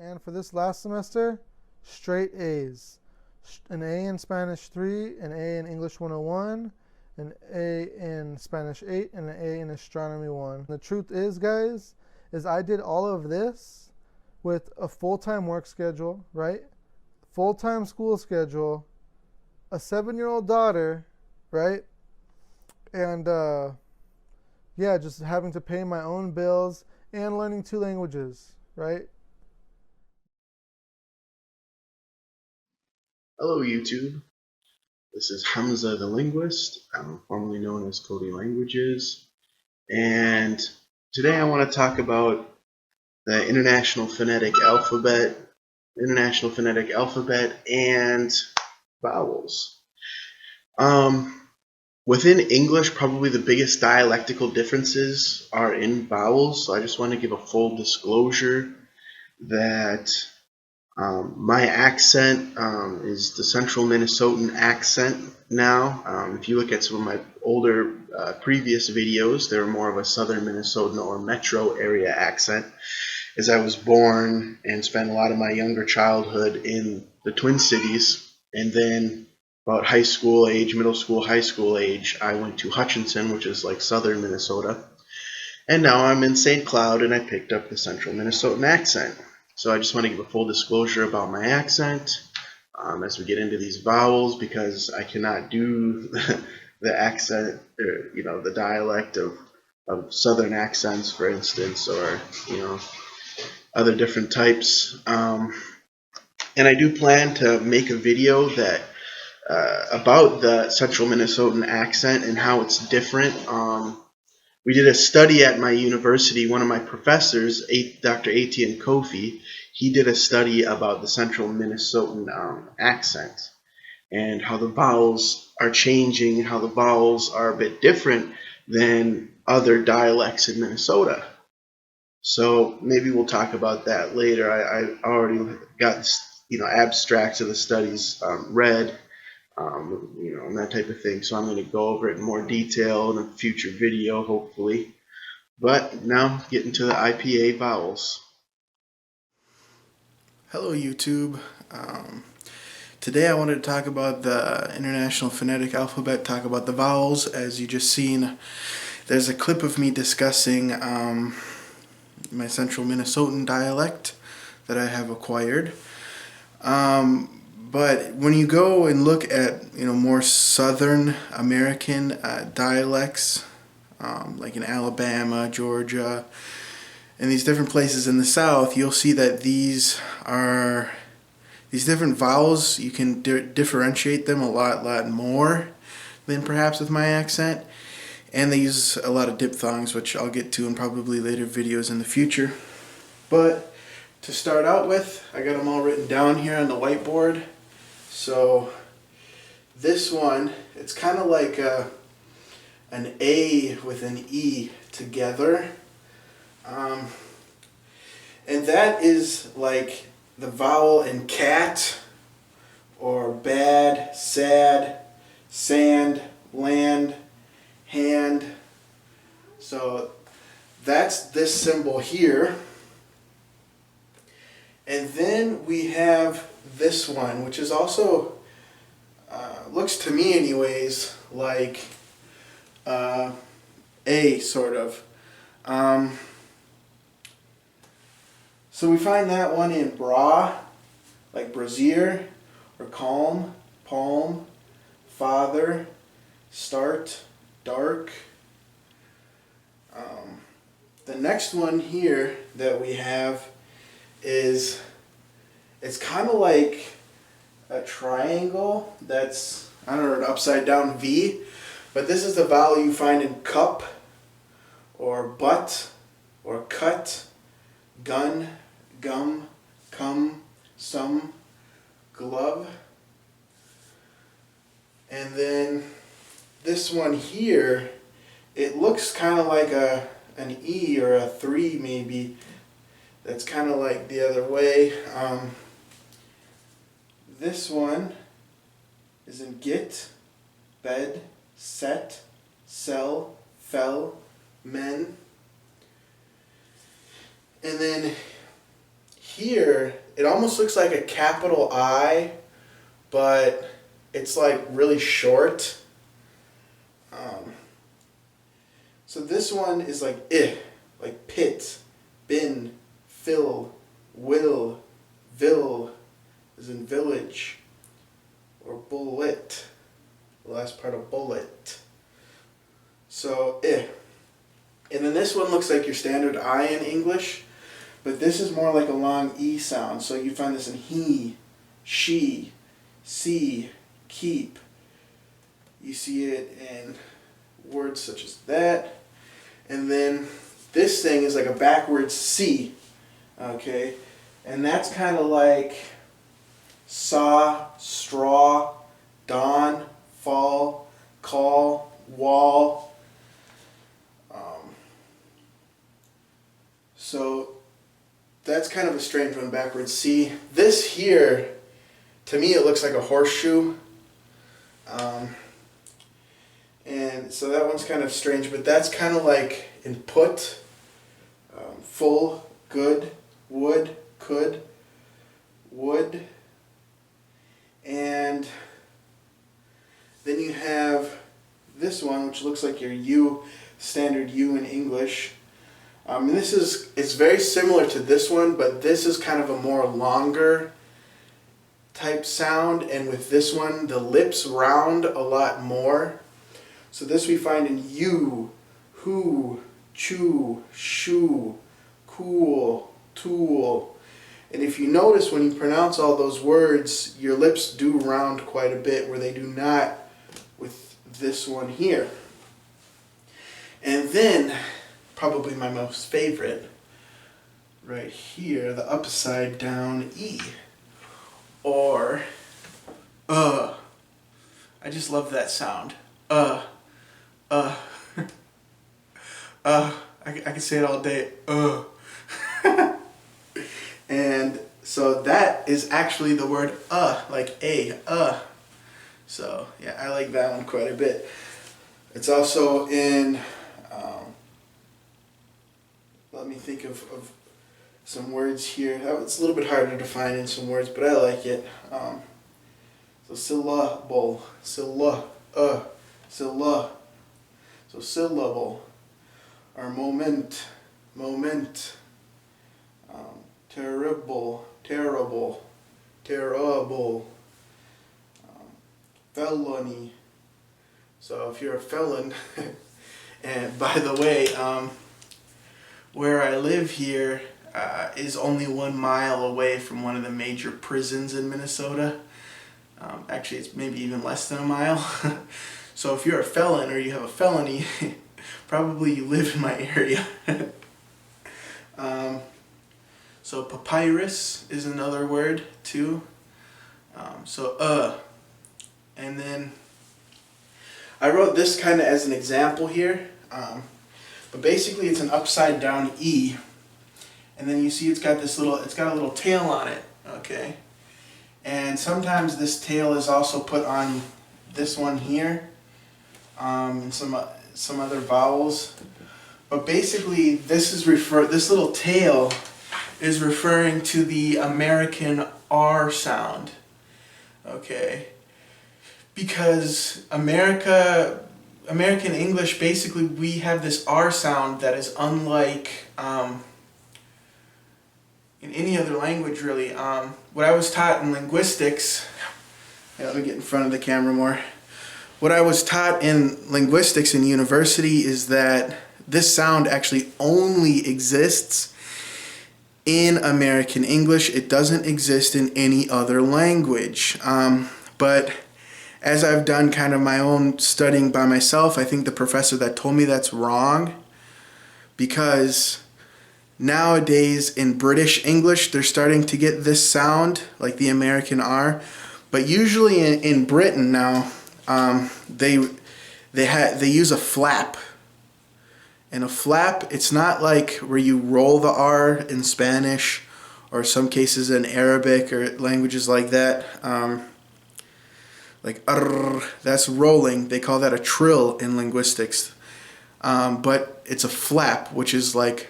And for this last semester, straight A's. An A in Spanish 3, an A in English 101, an A in Spanish 8, and an A in Astronomy 1. The truth is, guys, is I did all of this with a full-time work schedule, right? Full-time school schedule, a 7-year-old daughter, right? And yeah, just having to pay my own bills and learning 2 languages, right? Hello YouTube, this is Hamza the Linguist, formerly known as Cody Languages, and today I want to talk about the International Phonetic Alphabet, and vowels. Within English, probably the biggest dialectical differences are in vowels, so I just want to give a full disclosure that my accent is the central Minnesotan accent now. If you look at some of my older previous videos, they're more of a southern Minnesotan or metro area accent, as I was born and spent a lot of my younger childhood in the Twin Cities. And then about high school age, middle school, high school age, I went to Hutchinson, which is like southern Minnesota. And now I'm in St. Cloud and I picked up the central Minnesotan accent. So I just want to give a full disclosure about my accent as we get into these vowels, because I cannot do the accent, or, the dialect of southern accents, for instance, or, other different types. And I do plan to make a video that about the central Minnesotan accent and how it's different. We did a study at my university. One of my professors, Dr. Etienne Kofi, he did a study about the central Minnesotan accent and how the vowels are changing and how the vowels are a bit different than other dialects in Minnesota. So maybe we'll talk about that later. I already got abstracts of the studies read. And that type of thing. So I'm going to go over it in more detail in a future video, hopefully. But now getting to the IPA vowels. Hello YouTube. Today I wanted to talk about the International Phonetic Alphabet, talk about the vowels. As you just seen, there's a clip of me discussing my central Minnesotan dialect that I have acquired. But when you go and look at more Southern American dialects, like in Alabama, Georgia, and these different places in the South, you'll see that these different vowels, you can differentiate them a lot more than perhaps with my accent. And they use a lot of diphthongs, which I'll get to in probably later videos in the future. But to start out with, I got them all written down here on the whiteboard. So this one, it's kind of like an A with an E together. And that is like the vowel in cat, or bad, sad, sand, land, hand. So that's this symbol here. And then we have this one, which is also, looks to me anyways, like A, sort of. So we find that one in bra, like brassiere, or calm, palm, father, start, dark. The next one here that we have is, it's kind of like a triangle that's, I don't know, an upside down V, but this is the vowel you find in cup, or butt, or cut, gun, gum, come, some, glove. And then this one here, it looks kind of like an E or a 3 maybe. That's kind of like the other way. This one is in get, bed, set, sell, fell, men. And then here, it almost looks like a capital I, but it's like really short. So this one is like like pit, bin, fill, will, vil, as in village, or bullet, the last part of bullet. So And then this one looks like your standard I in English, but this is more like a long E sound. So you find this in he, she, see, keep. You see it in words such as that. And then this thing is like a backwards C, okay? And that's kind of like saw, straw, dawn, fall, call, wall. So that's kind of a strange one, backwards C. This here, to me it looks like a horseshoe. And so that one's kind of strange, but that's kind of like in put, full, good, would, could, would. And then you have this one, which looks like your U, standard U in English. And it's very similar to this one, but this is kind of a more longer type sound, and with this one, the lips round a lot more. So this we find in you, who, chew, shoe, cool, tool. And if you notice, when you pronounce all those words, your lips do round quite a bit, where they do not with this one here. And then, probably my most favorite, right here, the upside down E, or I just love that sound. I can say it all day. And so that is actually the word like a. So yeah, I like that one quite a bit. It's also in. Let me think of some words here. It's a little bit harder to find in some words, but I like it. So syllable, sylla, sylla. So syllable, or moment, terrible, terrible, terrible, felony. So if you're a felon, and by the way, where I live here is only 1 mile away from one of the major prisons in Minnesota. Actually, it's maybe even less than a mile. So if you're a felon or you have a felony, probably you live in my area. So papyrus is another word too. And then I wrote this kind of as an example here. But basically it's an upside down E, and then you see it's got a little tail on it, okay? And sometimes this tail is also put on this one here, and some other vowels. But basically this little tail is referring to the American R sound, okay? Because American English, basically, we have this R sound that is unlike in any other language, really. What I was taught in linguistics, let me get in front of the camera more. What I was taught in linguistics in university is that this sound actually only exists in American English. It doesn't exist in any other language. But as I've done kind of my own studying by myself, I think the professor that told me that's wrong, because nowadays in British English they're starting to get this sound like the American R, but usually in Britain now they use a flap. And a flap, it's not like where you roll the R in Spanish or some cases in Arabic or languages like that. Like that's rolling. They call that a trill in linguistics. But it's a flap, which is like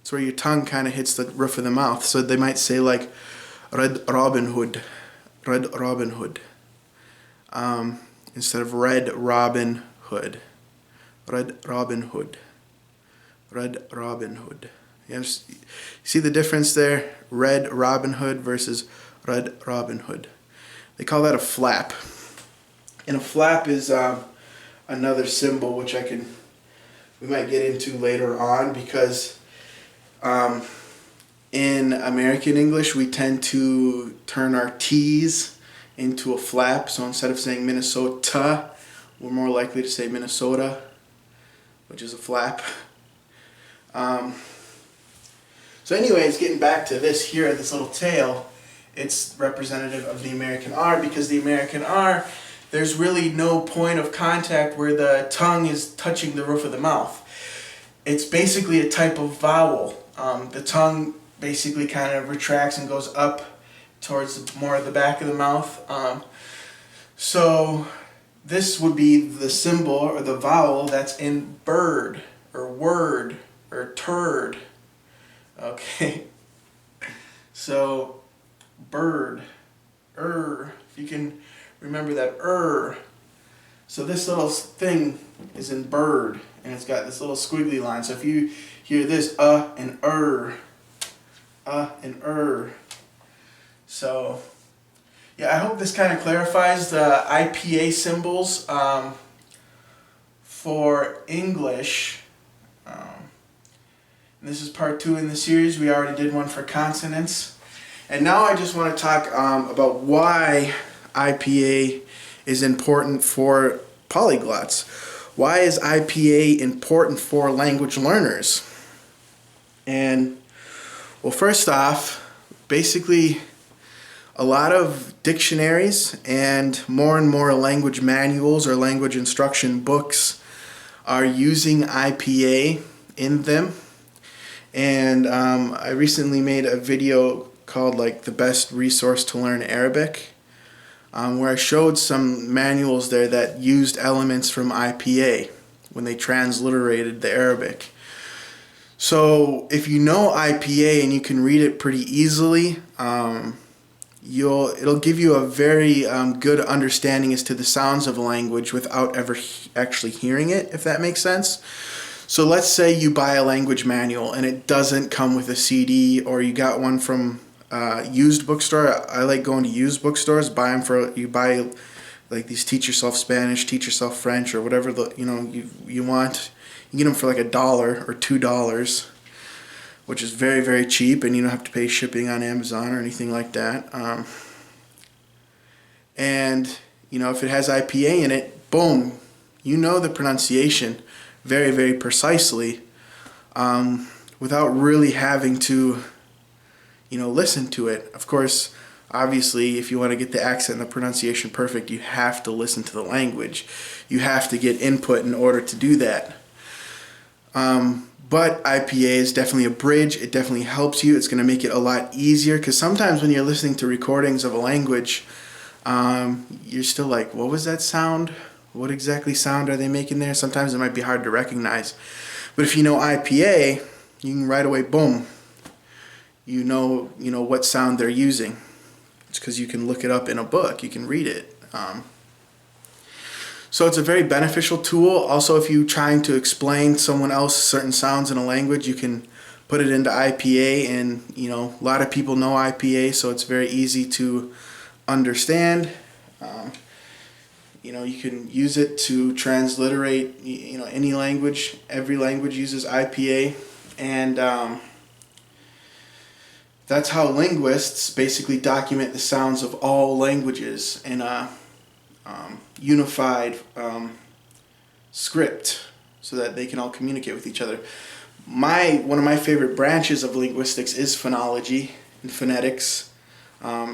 It's where your tongue kind of hits the roof of the mouth. So they might say like Red Robin Hood, Red Robin Hood, instead of Red Robin Hood, Red Robin Hood, Red Robin Hood. You see the difference there? Red Robin Hood versus Red Robin Hood. They call that a flap. And a flap is another symbol which we might get into later on, because in American English we tend to turn our T's into a flap. So instead of saying Minnesota, we're more likely to say Minnesota, which is a flap. So anyways, getting back to this here, this little tail, it's representative of the American R, because the American R, there's really no point of contact where the tongue is touching the roof of the mouth. It's basically a type of vowel. The tongue basically kind of retracts and goes up towards more of the back of the mouth. So this would be the symbol or the vowel that's in bird or word or turd. Okay, so bird, if you can remember that So this little thing is in bird, and it's got this little squiggly line. So if you hear this and So yeah, I hope this kind of clarifies the IPA symbols for English. This is part 2 in the series. We already did one for consonants. And now I just want to talk about why IPA is important for polyglots. Why is IPA important for language learners? And, well, first off, basically a lot of dictionaries and more language manuals or language instruction books are using IPA in them. And I recently made a video called like the best resource to learn Arabic, where I showed some manuals there that used elements from IPA when they transliterated the Arabic. So if you know IPA and you can read it pretty easily, it'll give you a very good understanding as to the sounds of a language without ever actually hearing it, if that makes sense. So let's say you buy a language manual and it doesn't come with a CD, or you got one from used bookstore. I like going to used bookstores. You buy like these Teach Yourself Spanish, Teach Yourself French, or whatever you want. You get them for like $1 or $2, which is very, very cheap, and you don't have to pay shipping on Amazon or anything like that. And if it has IPA in it, boom, you know the pronunciation very, very precisely, without really having to, listen to it. Of course, obviously, if you want to get the accent and the pronunciation perfect, you have to listen to the language. You have to get input in order to do that. But IPA is definitely a bridge. It definitely helps you. It's going to make it a lot easier, because sometimes when you're listening to recordings of a language, you're still like, what was that sound? What exactly sound are they making there? Sometimes it might be hard to recognize. But if you know IPA, you can right away, boom, you know what sound they're using. It's because you can look it up in a book. You can read it. So it's a very beneficial tool. Also, if you're trying to explain to someone else certain sounds in a language, you can put it into IPA, and a lot of people know IPA, so it's very easy to understand. You can use it to transliterate any language. Every language uses IPA, and that's how linguists basically document the sounds of all languages in a unified script, so that they can all communicate with each other. One of my favorite branches of linguistics is phonology and phonetics,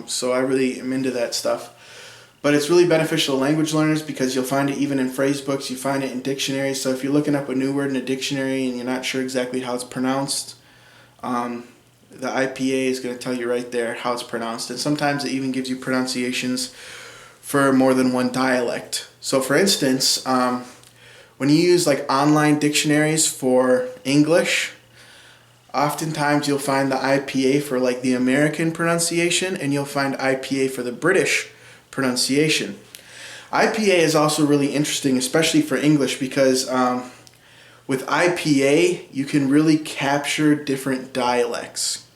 so I really am into that stuff. But it's really beneficial to language learners, because you'll find it even in phrase books, you find it in dictionaries. So if you're looking up a new word in a dictionary and you're not sure exactly how it's pronounced, the IPA is going to tell you right there how it's pronounced. And sometimes it even gives you pronunciations for more than one dialect. So for instance, when you use like online dictionaries for English, Oftentimes you'll find the IPA for like the American pronunciation, and you'll find IPA for the British pronunciation. IPA is also really interesting, especially for English, because with IPA you can really capture different dialects,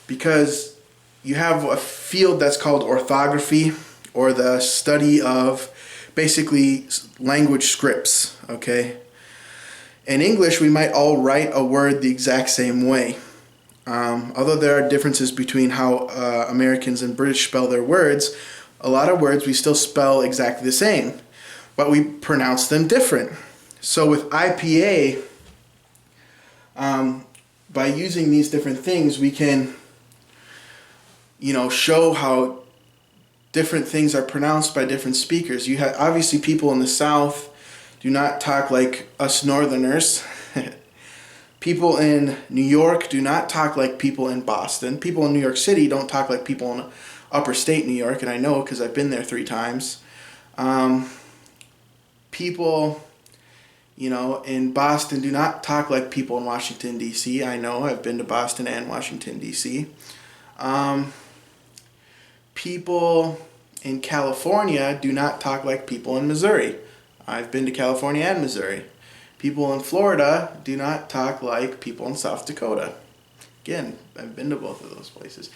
because you have a field that's called orthography, or the study of basically language scripts, okay? In English, we might all write a word the exact same way. Although there are differences between how Americans and British spell their words, a lot of words we still spell exactly the same, but we pronounce them different. So with IPA, by using these different things, we can, show how different things are pronounced by different speakers. You have obviously people in the South do not talk like us Northerners. People in New York do not talk like people in Boston. People in New York City don't talk like people in upper state New York, and I know because I've been there 3 times. People, in Boston do not talk like people in Washington, D.C. I know, I've been to Boston and Washington, D.C. People in California do not talk like people in Missouri. I've been to California and Missouri. People in Florida do not talk like people in South Dakota. Again, I've been to both of those places.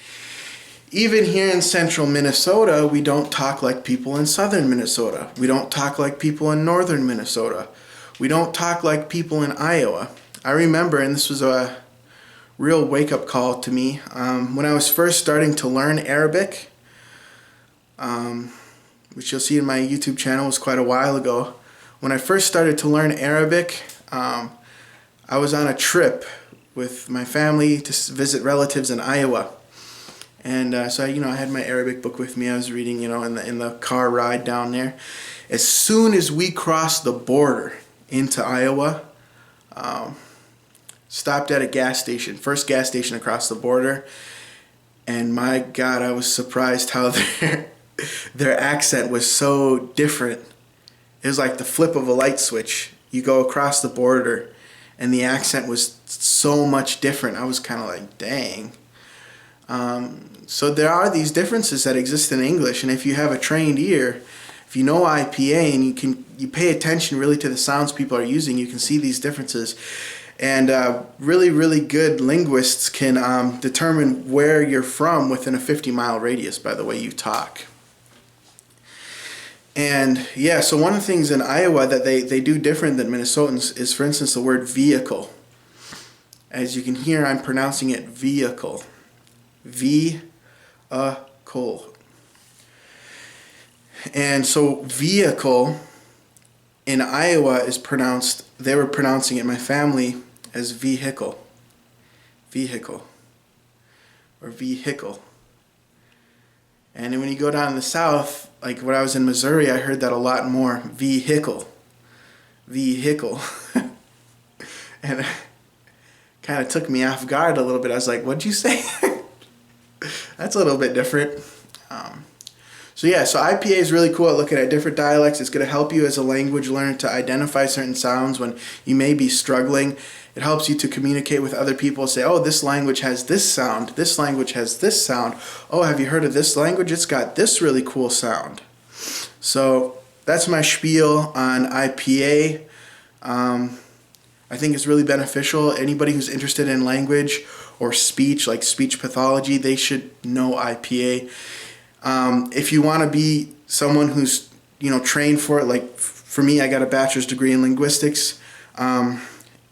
Even here in central Minnesota, we don't talk like people in southern Minnesota. We don't talk like people in northern Minnesota. We don't talk like people in Iowa. I remember, and this was a real wake-up call to me, when I was first starting to learn Arabic, which you'll see in my YouTube channel, was quite a while ago. When I first started to learn Arabic, I was on a trip with my family to visit relatives in Iowa. And so I had my Arabic book with me. I was reading, in the car ride down there. As soon as we crossed the border into Iowa, stopped at a gas station, first gas station across the border, and my God, I was surprised how their accent was so different. It was like the flip of a light switch. You go across the border and the accent was so much different. I was kind of like, dang. So there are these differences that exist in English, and if you have a trained ear, if you know IPA and you pay attention really to the sounds people are using, you can see these differences. And really, really good linguists can determine where you're from within a 50-mile radius by the way you talk. And yeah, so one of the things in Iowa that they do different than Minnesotans is, for instance, the word vehicle. As you can hear, I'm pronouncing it vehicle. V-A-C-L. And so vehicle in Iowa is pronounced, they were pronouncing it, my family, as vehicle. Vehicle. Or vehicle. And then when you go down in the South, like when I was in Missouri, I heard that a lot more. Vehicle. Vehicle. And it kind of took me off guard a little bit. I was like, what'd you say? That's a little bit different. So IPA is really cool at looking at different dialects. It's going to help you as a language learner to identify certain sounds when you may be struggling. It helps you to communicate with other people, say, oh, this language has this sound. This language has this sound. Oh, have you heard of this language? It's got this really cool sound. So that's my spiel on IPA. I think it's really beneficial. Anybody who's interested in language or speech, like speech pathology, they should know IPA. If you want to be someone who's trained for it, like for me, I got a bachelor's degree in linguistics,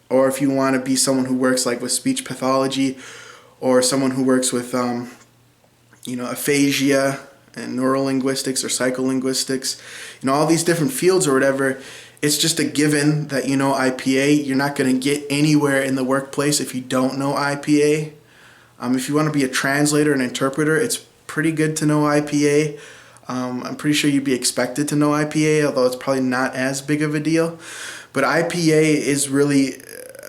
or if you want to be someone who works like with speech pathology, or someone who works with aphasia and neurolinguistics or psycholinguistics, all these different fields or whatever, it's just a given that IPA. You're not going to get anywhere in the workplace if you don't know IPA. If you want to be a translator and interpreter, it's pretty good to know IPA. I'm pretty sure you'd be expected to know IPA, although it's probably not as big of a deal. But IPA is really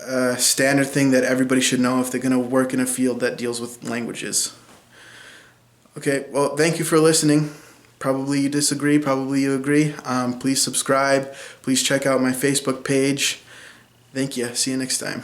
a standard thing that everybody should know if they're going to work in a field that deals with languages. Okay, well, thank you for listening. Probably you disagree, probably you agree. Please subscribe. Please check out my Facebook page. Thank you. See you next time.